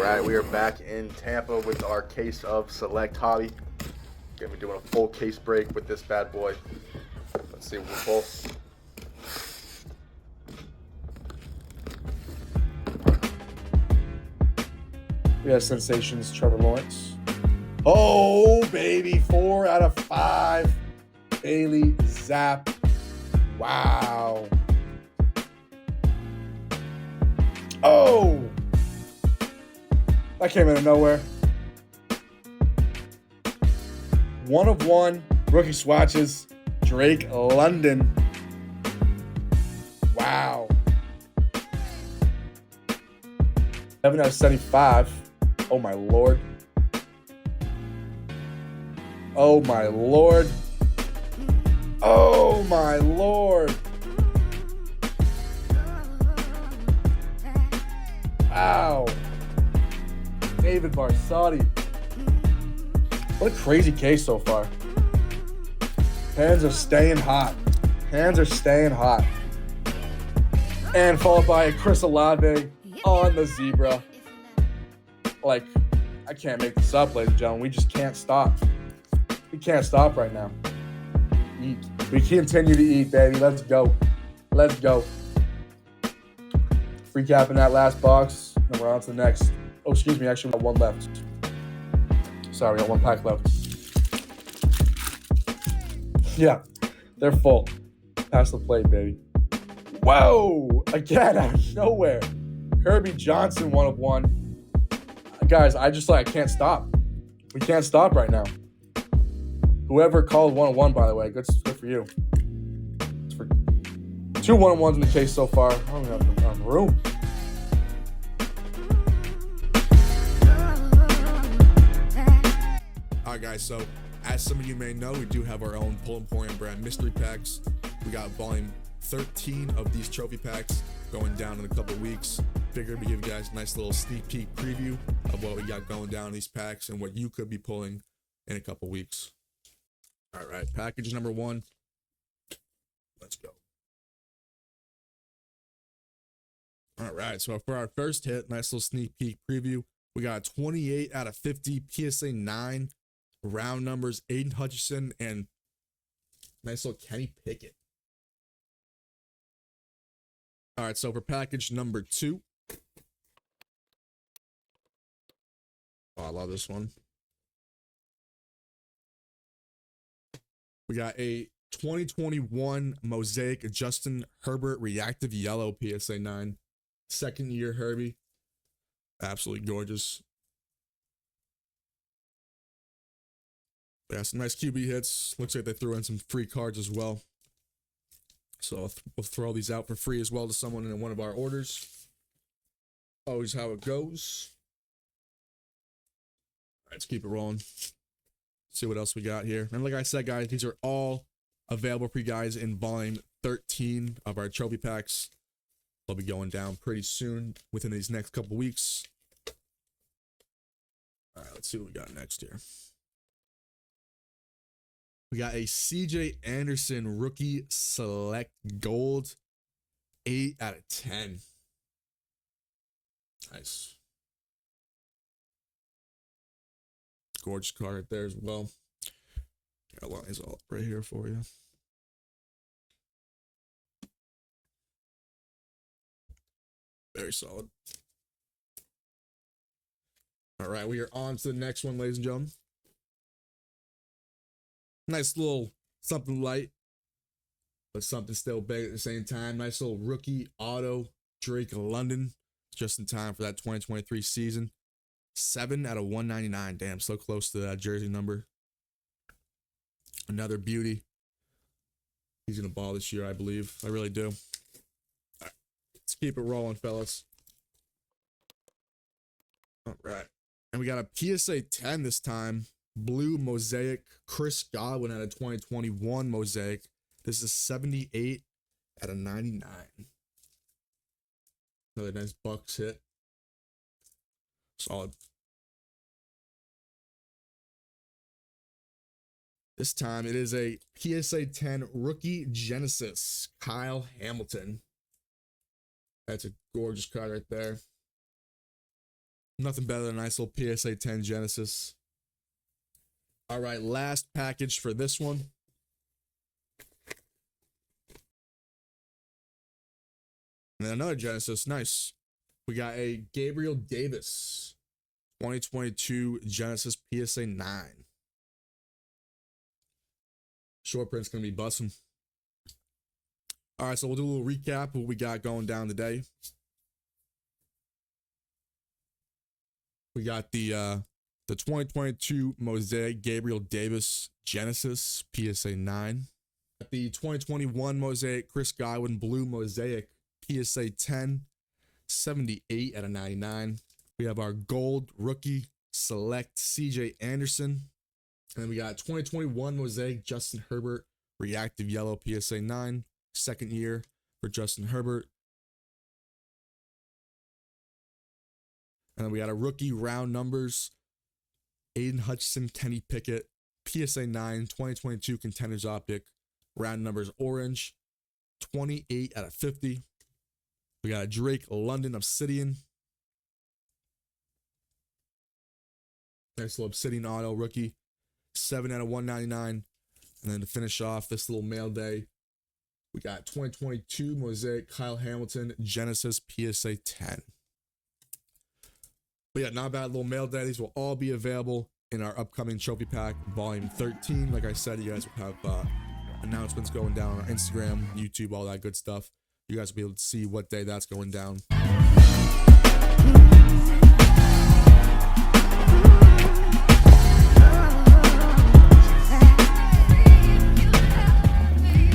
right, we are back in Tampa with our case of Select Hobby. Gonna be doing a full case break with this bad boy. Let's see what we pull. We have Sensations, Trevor Lawrence. Oh, baby, 4 out of 5. Bailey Zapp. Wow. Oh! That came out of nowhere. 1 of 1. Rookie swatches. Drake London. Wow. 7 out of 75. Oh, my Lord. Oh, my Lord. Oh, my Lord. Wow. David Barsotti. What a crazy case so far. Hands are staying hot. Hands are staying hot. And followed by a Chris Olave on the zebra. Like, I can't make this up, ladies and gentlemen. We just can't stop. We can't stop right now. Eat. We continue to eat, baby. Let's go. Let's go. Free cap in that last box. And we're on to the next. Oh, excuse me. Actually, we got 1 left. Sorry, we got 1 pack left. Yeah, they're full. Pass the plate, baby. Whoa! Again, out of nowhere. Herbie Johnson, 1 of 1. Guys, I can't stop. We can't stop right now. Whoever called 1 of 1, by the way, good for you. It's for 2 1 of 1s in the case so far. I don't even have enough room. All right, guys, so as some of you may know, we do have our own Emporium brand mystery packs. We got volume 13 of these trophy packs going down in a couple weeks. Figured we give you guys a nice little sneak peek preview of what we got going down in these packs and what you could be pulling in a couple weeks. All right, package number 1. Let's go. All right, so for our first hit, nice little sneak peek preview. We got 28 out of 50 PSA 9 round numbers, Aiden Hutchinson and nice little Kenny Pickett. All right, so for package number 2. Oh, I love this one. We got a 2021 Mosaic Justin Herbert Reactive Yellow PSA 9. 2nd year Herbie. Absolutely gorgeous. Yeah, some nice QB hits. Looks like they threw in some free cards as well. So we'll throw these out for free as well to someone in one of our orders. Always how it goes. All right, let's keep it rolling. See what else we got here. And like I said, guys, these are all available for you guys in volume 13 of our trophy packs. They'll be going down pretty soon within these next couple weeks. All right, let's see what we got next here. We got a CJ Anderson Rookie Select Gold. 8 out of 10. Nice. Gorgeous card right there as well. Got lines all right here for you. Very solid. All right, we are on to the next one, ladies and gentlemen. Nice little something light, but something still big at the same time. Nice little rookie auto Drake London, just in time for that 2023 season. 7 out of 199. Damn, so close to that jersey number. Another beauty. He's going to ball this year, I believe. I really do. All right, let's keep it rolling, fellas. All right. And we got a PSA 10 this time. Blue Mosaic. Chris Godwin out of 2021 Mosaic. This is 78 out of 99. Another nice Bucks hit. Solid. This time it is a PSA 10 Rookie Genesis, Kyle Hamilton. That's a gorgeous card right there. Nothing better than a nice little PSA 10 Genesis. All right, last package for this one. And then another Genesis. Nice. We got a Gabriel Davis 2022 Genesis PSA 9. Short print's going to be bussin'. All right, so we'll do a little recap of what we got going down today. We got the 2022 Mosaic Gabriel Davis Genesis PSA 9. The 2021 Mosaic Chris Godwin Blue Mosaic PSA 10, 78 out of 99. We have our gold rookie select CJ Anderson. And then we got 2021 Mosaic Justin Herbert reactive yellow PSA 9, second year for Justin Herbert. And then we got a rookie round numbers, Aiden Hutchinson, Kenny Pickett, PSA 9, 2022 Contenders Optic, round numbers orange, 28 out of 50. We got a Drake London Obsidian. Nice little Obsidian auto rookie, 7 out of 199. And then to finish off this little mail day, we got 2022 Mosaic Kyle Hamilton Genesis PSA 10. But yeah, not bad little mail day. These will all be available in our upcoming Trophy Pack Volume 13. Like I said, you guys will have announcements going down on our Instagram, YouTube, all that good stuff. You guys will be able to see what day that's going down.